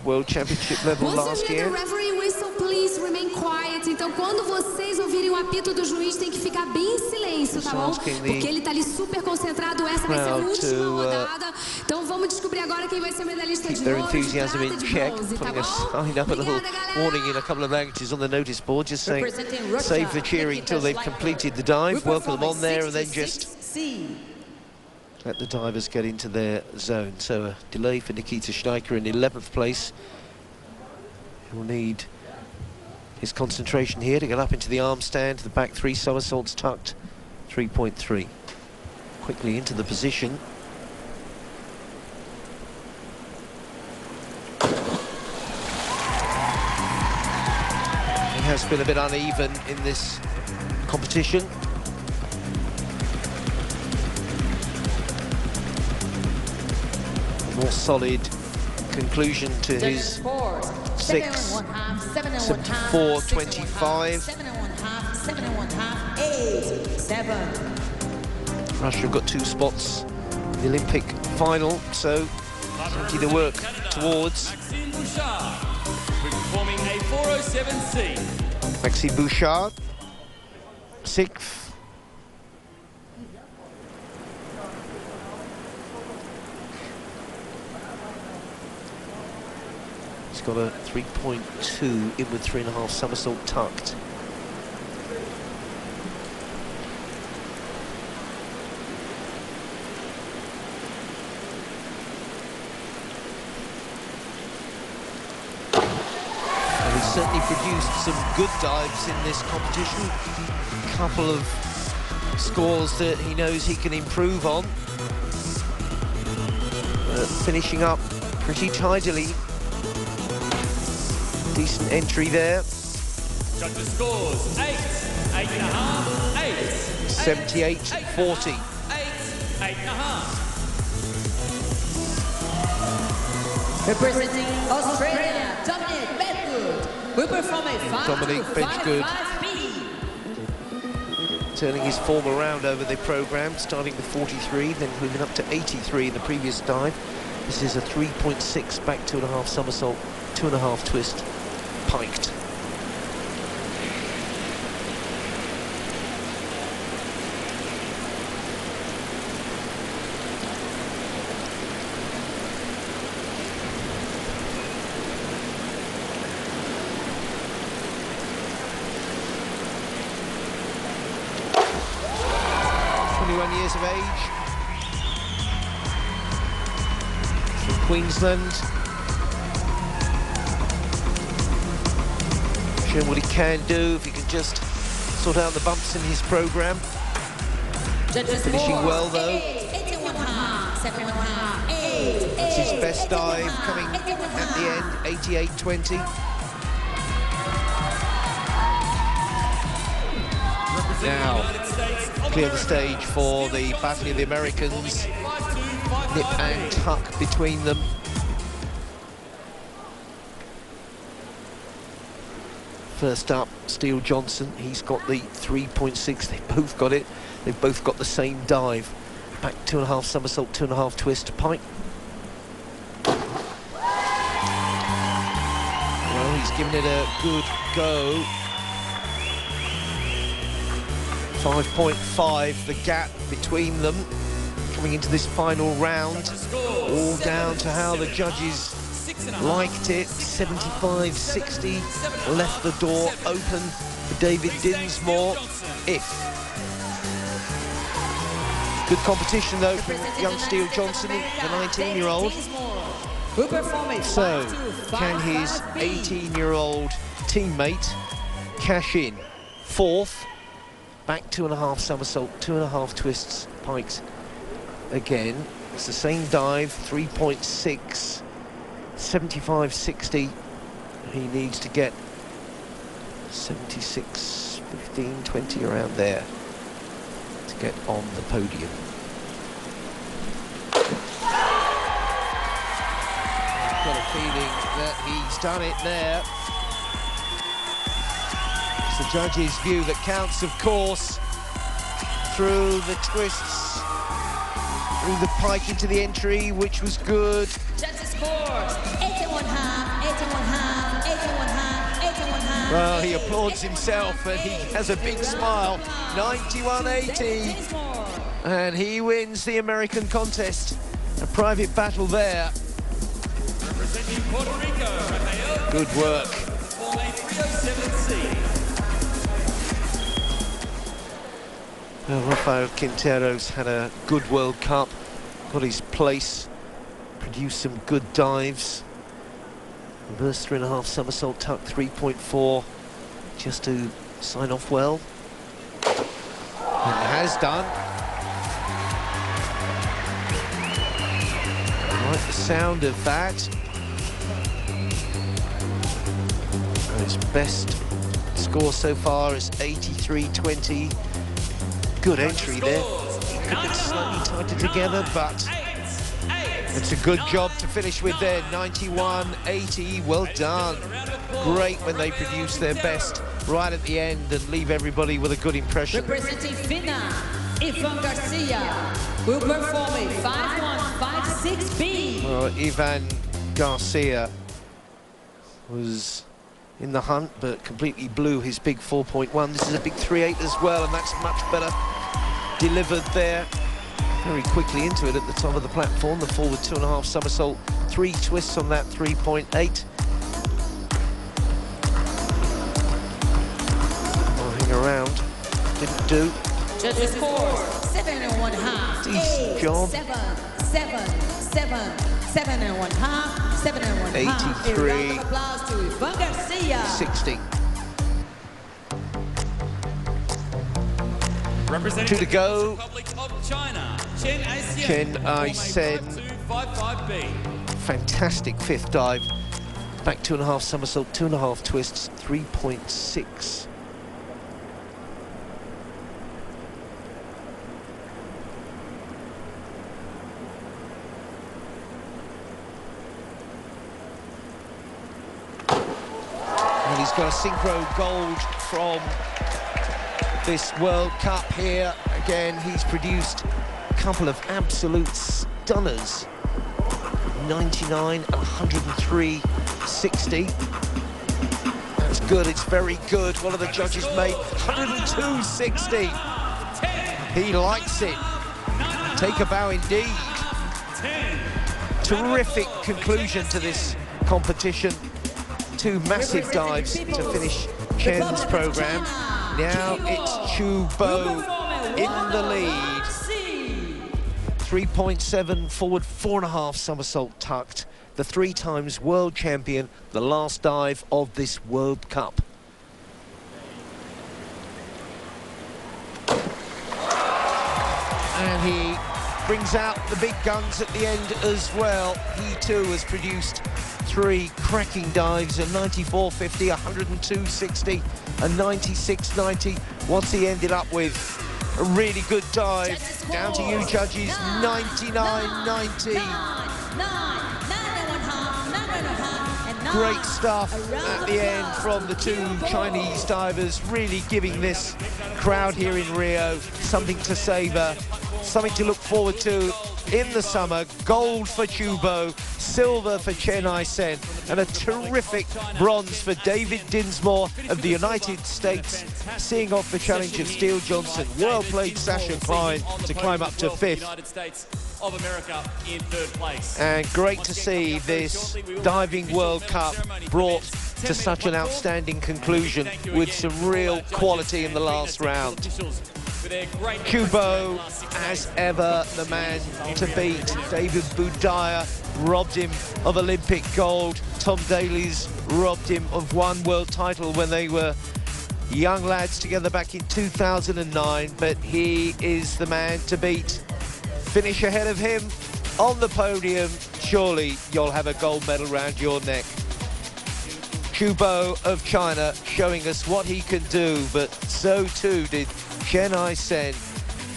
World Championship level Once last you hear year. the referee whistle, please remain quiet. Então, quando vocês ouvirem o apito do juiz, tem que ficar bem em silêncio, tá bom? Porque ele tá ali super concentrado. Essa vai ser a última rodada. Então, vamos descobrir agora quem vai ser medalhista de Their ouro, de enthusiasm prata, in de check, bronze, tá putting a bom? sign up, a little Obrigada, galera! warning in a couple of languages on the notice board, just saying save the cheering till they've completed the dive. Welcome them on there and then just let the divers get into their zone. So a delay for Nikita Schneiker in 11th place. He'll need his concentration here to get up into the arm stand. The back 3 somersaults tucked, 3.3. Quickly into the position. It has been a bit uneven in this competition. A more solid conclusion to his 6, 74.25. 7. Russia have got 2 spots in the Olympic final, so Plenty to work towards. Performing a 407C. Maxime Bouchard, 6th. He's got a 3.2 inward 3.5 somersault tucked. He's certainly produced some good dives in this competition. A couple of scores that he knows he can improve on. Finishing up pretty tidily. Decent entry there. Judges scores 8, 8.5, 8. 78-40. 8, 8.5. Representing Australia, Dominic Bedgood will perform a 5-5B. Turning his form around over the programme, starting with 43, then moving up to 83 in the previous dive. This is a 3.6 back 2.5 somersault, 2.5 twist, piked. Years of age, from Queensland, showing what he can do if he can just sort out the bumps in his programme. Finishing well though. That's his best dive, coming at the end, 88.20. Now, clear the stage for the Battle of the Americans. Nip and tuck between them. First up, Steele Johnson. He's got the 3.6. They both got it. They've both got the same dive. Back 2.5 somersault, 2.5 twist, pike. Well, he's given it a good go. 5.5, the gap between them coming into this final round. All down to how the judges liked it. 75-60, left the door open for David Dinsmore. If. Good competition though from young Steele Johnson, the 19-year-old. So, can his 18-year-old teammate cash in? 4th. Back 2.5 somersault, 2.5 twists, pikes again. It's the same dive, 3.6, 75-60. He needs to get 76, 15, 20 around there to get on the podium. I've got a feeling that he's done it there. The judge's view that counts, of course, through the twists, through the pike into the entry, which was good. Judges scores 81.5, 81.5, 81.5, 81.5. Well, he applauds himself and he has a big smile. 91.80, and he wins the American contest. A private battle there. Representing Puerto Rico, good work. Form a 307C. Well, Rafael Quintero's had a good World Cup, got his place, produced some good dives. Reverse 3.5 somersault tuck, 3.4, just to sign off well. And has done. I like the sound of that. And his best score so far is 83.20. Good entry there. Could have been slightly tighter together, but it's a good job to finish with there. 91.80, well done. Great when they produce their best right at the end and leave everybody with a good impression. Representing Fina, Ivan Garcia will perform a 5-1, 5 6B. Well, Ivan Garcia was in the hunt, but completely blew his big 4.1. This is a big 3.8 as well, and that's much better delivered there. Very quickly into it at the top of the platform. The forward 2.5 somersault, 3 twists on that 3.8. Hang around, didn't do. Judges score 7.5. Decent job. 7, 7.5. 7.5. 83. A round of applause to Ivan Garcia. 60. Representing 2 to go. Republic of China, Chen Ai-sen. Fantastic 5th dive. Back 2.5 somersault, 2.5 twists, 3.6. And he's got a synchro gold from this World Cup here. Again, he's produced a couple of absolute stunners. 99 and 103.60. That's good, it's very good. One of the judges made 102.60. He likes it. Take a bow indeed. Terrific conclusion to this competition. 2 massive dives to finish Chen's program. Now it's Chu Bo in the lead. 3.7 forward, 4.5 somersault tucked. The 3 times world champion, the last dive of this World Cup. And he brings out the big guns at the end as well. He too has produced 3 cracking dives, a 94.50, 102.60, a 96.90. What's he ended up with? A really good dive. Down to you, judges. 99.90. Great stuff at the end from the 2 Chinese divers, really giving this crowd here in Rio something to savour, something to look forward to in the summer. Gold for Chu Bo, silver for Chen Ai-sen, and a terrific bronze for David Dinsmore of the United States, seeing off the challenge of Steele Johnson. Well played, Sasha Klein, to climb up to 5th. Of America in 3rd place. And great to see this diving World Cup brought to such an outstanding conclusion with some real quality in the last round. Chu Bo, as ever, the man to beat. David Budaya robbed him of Olympic gold. Tom Daly's robbed him of 1 world title when they were young lads together back in 2009, but he is the man to beat. Finish ahead of him on the podium, surely you'll have a gold medal round your neck. Chu Bo of China showing us what he can do, but so too did Chen Ai-sen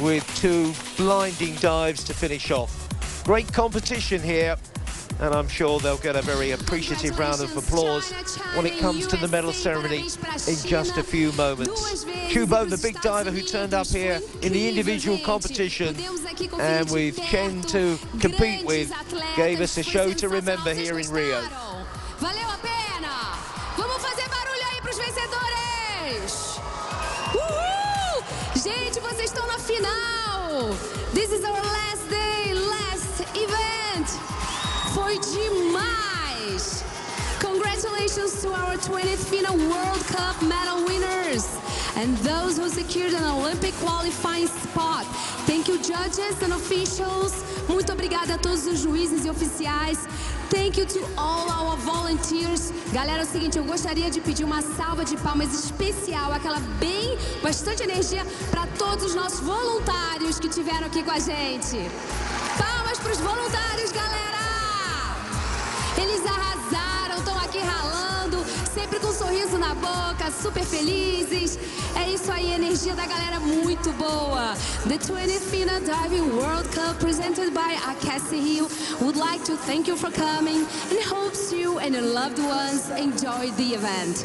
with 2 blinding dives to finish off. Great competition here, and I'm sure they'll get a very appreciative round of applause when it comes to the medal ceremony in just a few moments. Chu Bo, the big diver who turned up here in the individual competition, and with Chen to compete with, gave us a show to remember here in Rio. Valeu a pena! Vamos fazer barulho aí pros vencedores! Uhul! Gente, vocês estão na final! This is our last day, last event! Foi demais! Congratulations to our 20th FINA World Cup medal winners and those who secured an Olympic qualifying spot. Thank you, judges and officials. Muito obrigada a todos os juízes e oficiais. Thank you to all our volunteers. Galera, é o seguinte, eu gostaria de pedir uma salva de palmas especial, aquela bem, bastante energia para todos os nossos voluntários que estiveram aqui com a gente. Palmas para os voluntários, galera! Eles arrasaram, estão aqui ralando, sempre com um sorriso na boca, super felizes. É isso aí, energia da galera muito boa. The 20th FINA Diving World Cup presented by Cassie Hill would like to thank you for coming and hopes you and your loved ones enjoy the event.